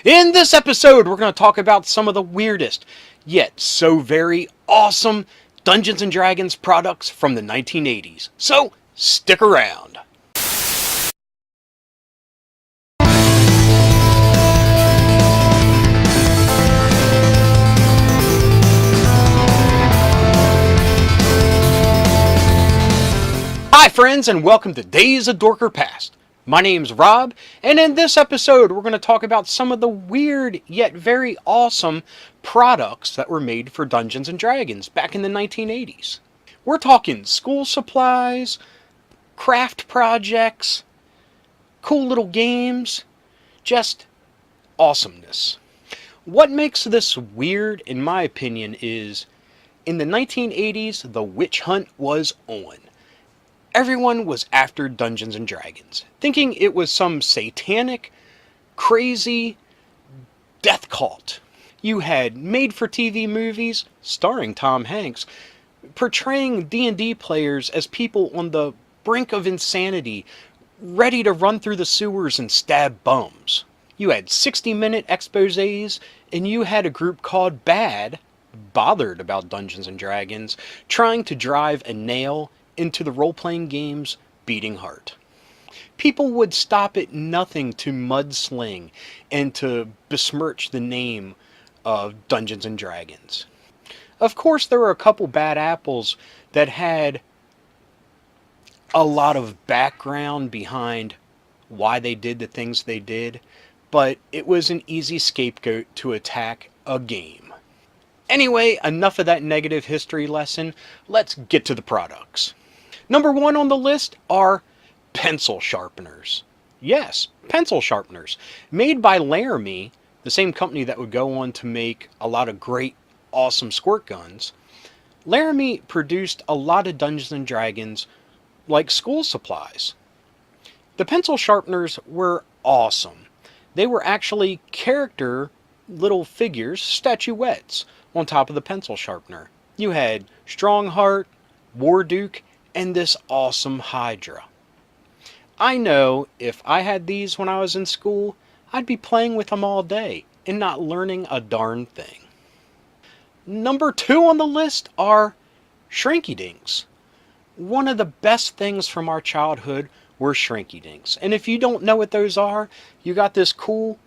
In this episode, we're going to talk about some of the weirdest, yet so very awesome Dungeons & Dragons products from the 1980s. So, stick around. Hi friends, and welcome to Days of Dorker Past. My name's Rob, and in this episode we're going to talk about some of the weird yet very awesome products that were made for Dungeons & Dragons back in the 1980s. We're talking school supplies, craft projects, cool little games, just awesomeness. What makes this weird, in my opinion, is in the 1980s the witch hunt was on. Everyone was after Dungeons & Dragons, thinking it was some satanic, crazy death cult. You had made-for-TV movies, starring Tom Hanks, portraying D&D players as people on the brink of insanity, ready to run through the sewers and stab bums. You had 60-minute exposés, and you had a group called Bad, bothered about Dungeons & Dragons, trying to drive a nail into the role-playing game's beating heart. People would stop at nothing to mudsling and to besmirch the name of Dungeons & Dragons. Of course, there were a couple bad apples that had a lot of background behind why they did the things they did, but it was an easy scapegoat to attack a game. Anyway, enough of that negative history lesson. Let's get to the products. Number one on the list are pencil sharpeners. Yes, pencil sharpeners. Made by Laramie, the same company that would go on to make a lot of great, awesome squirt guns. Laramie produced a lot of Dungeons & Dragons like school supplies. The pencil sharpeners were awesome. They were actually character little figures, statuettes, on top of the pencil sharpener. You had Strongheart, Warduke, and this awesome Hydra. I know if I had these when I was in school, I'd be playing with them all day and not learning a darn thing. Number two on the list are Shrinky Dinks. One of the best things from our childhood were Shrinky Dinks. And if you don't know what those are, you got this cool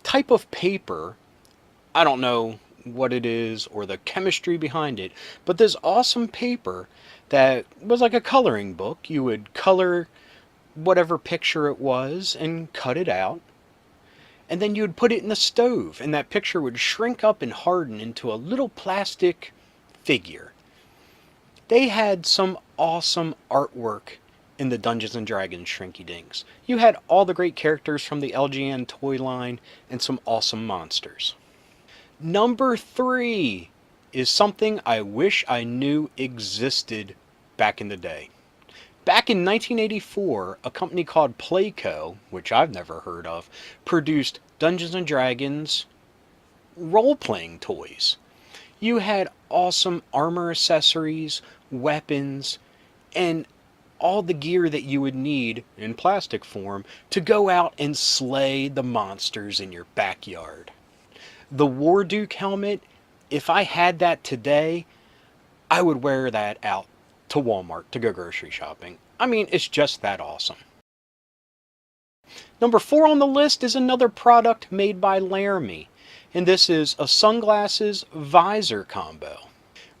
type of paper. I don't know what it is or the chemistry behind it, but this awesome paper that was like a coloring book. You would color whatever picture it was and cut it out, and then you would put it in the stove, and that picture would shrink up and harden into a little plastic figure. They had some awesome artwork in the Dungeons & Dragons Shrinky Dinks. You had all the great characters from the LGN toy line and some awesome monsters. Number three is something I wish I knew existed back in the day. Back in 1984, a company called Playco, which I've never heard of, produced Dungeons & Dragons role-playing toys. You had awesome armor accessories, weapons, and all the gear that you would need in plastic form to go out and slay the monsters in your backyard. The Warduke helmet, if I had that today, I would wear that out to Walmart to go grocery shopping. I mean, it's just that awesome. Number four on the list is another product made by Laramie, and this is a sunglasses visor combo.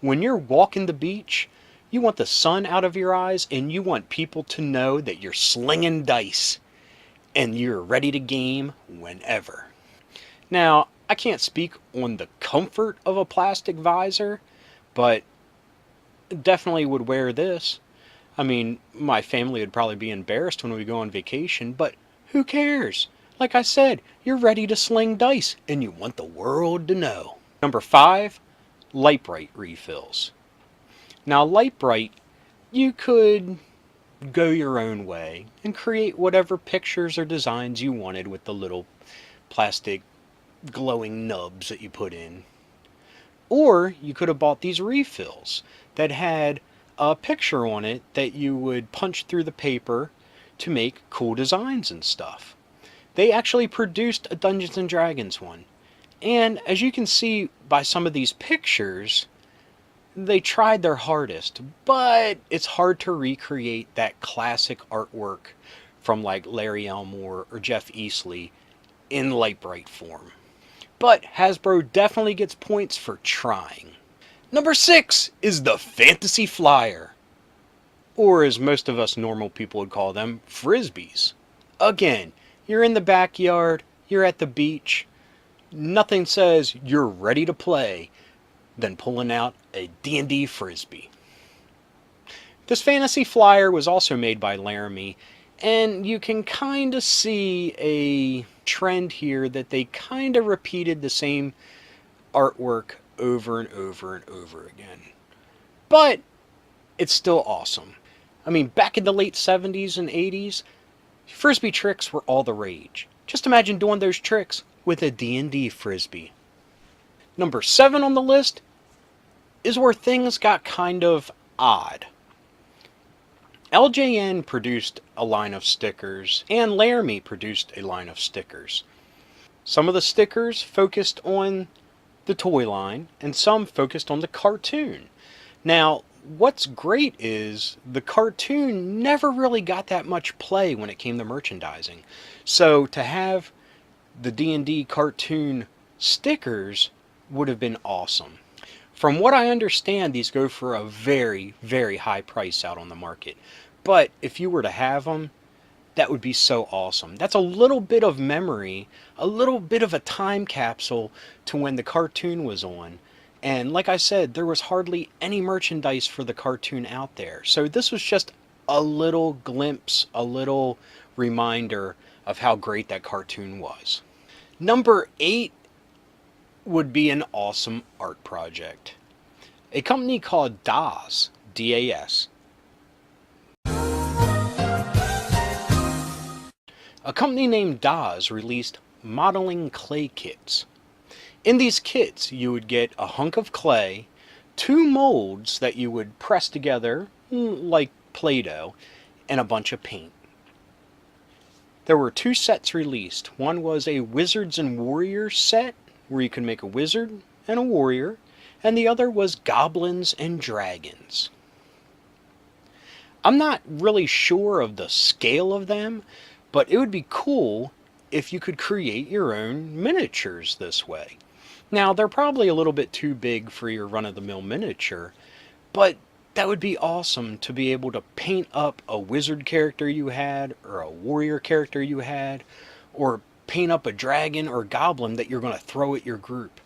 When you're walking the beach, you want the sun out of your eyes, and you want people to know that you're slinging dice, and you're ready to game whenever. Now, I can't speak on the comfort of a plastic visor, but definitely would wear this. I mean, my family would probably be embarrassed when we go on vacation, but who cares? Like I said, you're ready to sling dice, and you want the world to know. Number five, LiteBrite refills. Now, LiteBrite, you could go your own way and create whatever pictures or designs you wanted with the little plastic glowing nubs that you put in. Or you could have bought these refills that had a picture on it that you would punch through the paper to make cool designs and stuff. they actually produced a Dungeons & Dragons one. And as you can see by some of these pictures, they tried their hardest, but it's hard to recreate that classic artwork from like Larry Elmore or Jeff Easley in LiteBrite form. But Hasbro definitely gets points for trying. Number 6 is the Fantasy Flyer, or as most of us normal people would call them, Frisbees. Again, you're in the backyard, you're at the beach, nothing says you're ready to play than pulling out a D&D Frisbee. This Fantasy Flyer was also made by Laramie, and you can kind of see a trend here that they kind of repeated the same artwork over and over and over again. But it's still awesome. I mean, back in the late 70s and 80s, Frisbee tricks were all the rage. Just imagine doing those tricks with a D&D Frisbee. Number 7 on the list is where things got kind of odd. LJN produced a line of stickers, and Laramie produced a line of stickers. Some of the stickers focused on the toy line, and some focused on the cartoon. Now, what's great is the cartoon never really got that much play when it came to merchandising. So to have the D&D cartoon stickers would have been awesome. From what I understand, these go for a very, very high price out on the market. But if you were to have them, that would be so awesome. That's a little bit of memory, a little bit of a time capsule to when the cartoon was on. And like I said, there was hardly any merchandise for the cartoon out there. So this was just a little glimpse, a little reminder of how great that cartoon was. Number 8 would be an awesome art project. A company called DAS, D-A-S. A company named DAS released modeling clay kits. In these kits, you would get a hunk of clay, 2 molds that you would press together, like Play-Doh, and a bunch of paint. There were 2 sets released. One was a Wizards and Warriors set, where you could make a wizard and a warrior, and the other was Goblins and Dragons. I'm not really sure of the scale of them, but it would be cool if you could create your own miniatures this way. Now, they're probably a little bit too big for your run-of-the-mill miniature, but that would be awesome to be able to paint up a wizard character you had, or a warrior character you had, or paint up a dragon or goblin that you're going to throw at your group.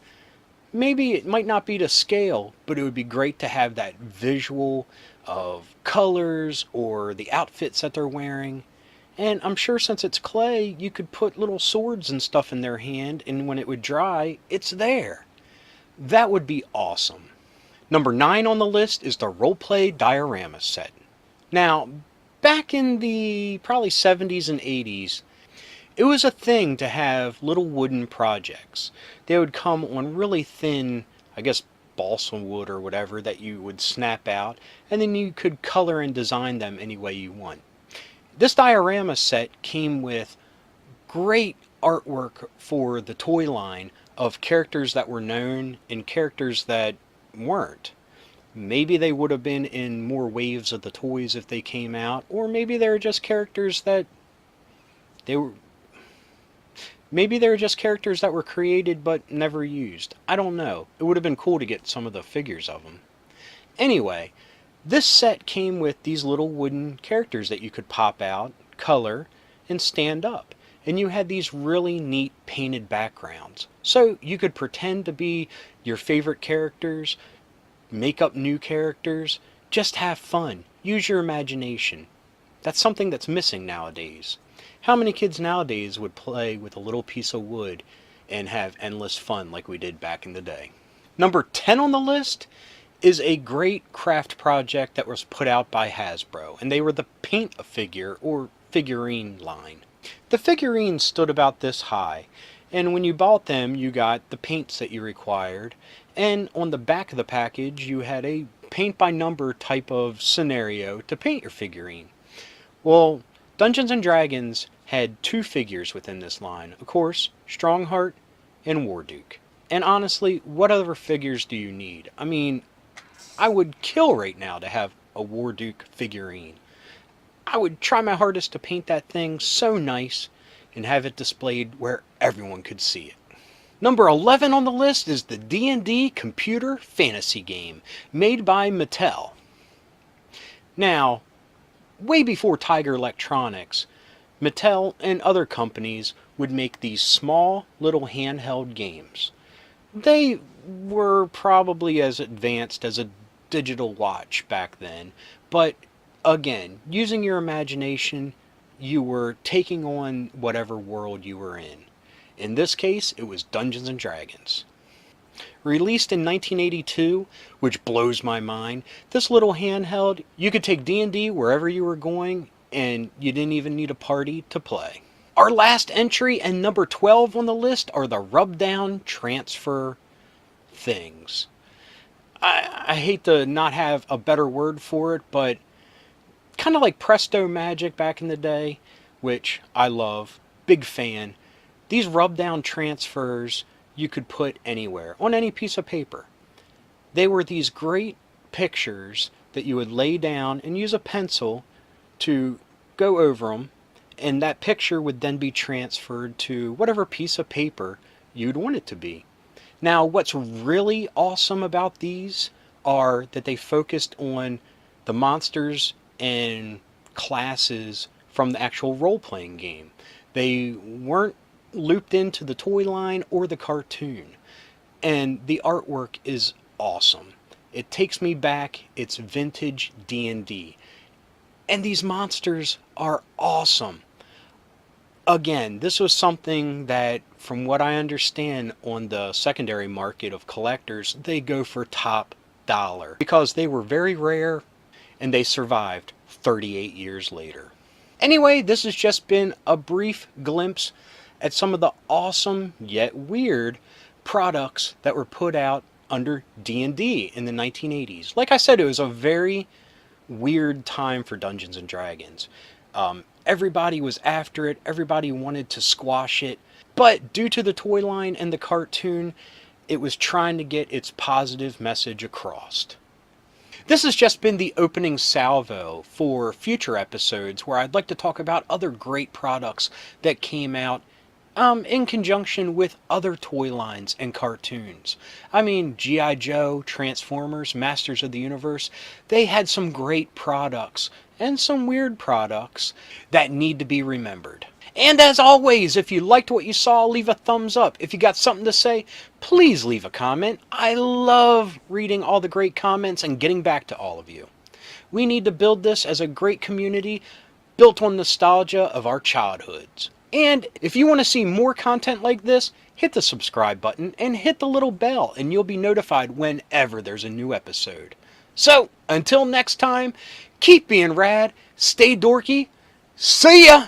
Maybe it might not be to scale, but it would be great to have that visual of colors or the outfits that they're wearing. And I'm sure since it's clay, you could put little swords and stuff in their hand, and when it would dry, it's there. That would be awesome. Number 9 on the list is the Roleplay Diorama set. Now, back in the probably 70s and 80s, it was a thing to have little wooden projects. They would come on really thin, I guess, balsa wood or whatever that you would snap out, and then you could color and design them any way you want. This diorama set came with great artwork for the toy line of characters that were known and characters that weren't. Maybe they would have been in more waves of the toys if they came out, or maybe they were just characters that were created but never used. I don't know. It would have been cool to get some of the figures of them. Anyway, this set came with these little wooden characters that you could pop out, color, and stand up. And you had these really neat painted backgrounds. So you could pretend to be your favorite characters, make up new characters, just have fun. Use your imagination. That's something that's missing nowadays. How many kids nowadays would play with a little piece of wood and have endless fun like we did back in the day? Number 10 on the list is a great craft project that was put out by Hasbro, and they were the Paint-A-Figure or figurine line. The figurines stood about this high, and when you bought them, you got the paints that you required, and on the back of the package, you had a paint-by-number type of scenario to paint your figurine. Well, Dungeons & Dragons had two figures within this line. Of course, Strongheart and Warduke. And honestly, what other figures do you need? I mean, I would kill right now to have a Warduke figurine. I would try my hardest to paint that thing so nice and have it displayed where everyone could see it. Number 11 on the list is the D&D computer fantasy game made by Mattel. Now, way before Tiger Electronics, Mattel and other companies would make these small little handheld games. They were probably as advanced as a digital watch back then, but again, using your imagination, you were taking on whatever world you were in. In this case, it was Dungeons and Dragons. Released in 1982, which blows my mind, this little handheld, you could take D&D wherever you were going, and you didn't even need a party to play. Our last entry and number 12 on the list are the Rubdown Transfer things. I hate to not have a better word for it, but kind of like Presto Magic back in the day, which I love, big fan. These Rubdown Transfers you could put anywhere, on any piece of paper. They were these great pictures that you would lay down and use a pencil to go over them, and that picture would then be transferred to whatever piece of paper you'd want it to be. Now, what's really awesome about these are that they focused on the monsters and classes from the actual role-playing game. They weren't looped into the toy line or the cartoon. And the artwork is awesome. It takes me back. It's vintage D&D. And these monsters are awesome. Again, this was something that, from what I understand, on the secondary market of collectors, they go for top dollar because they were very rare and they survived 38 years later. Anyway, this has just been a brief glimpse at some of the awesome yet weird products that were put out under D&D in the 1980s. Like I said, it was a very weird time for Dungeons and Dragons. Everybody was after it, everybody wanted to squash it, but due to the toy line and the cartoon, it was trying to get its positive message across. This has just been the opening salvo for future episodes where I'd like to talk about other great products that came out in conjunction with other toy lines and cartoons. I mean, G.I. Joe, Transformers, Masters of the Universe, they had some great products and some weird products that need to be remembered. And as always, if you liked what you saw, leave a thumbs up. If you got something to say, please leave a comment. I love reading all the great comments and getting back to all of you. We need to build this as a great community built on nostalgia of our childhoods. And if you want to see more content like this, hit the subscribe button and hit the little bell and you'll be notified whenever there's a new episode. So, until next time, keep being rad, stay dorky, see ya!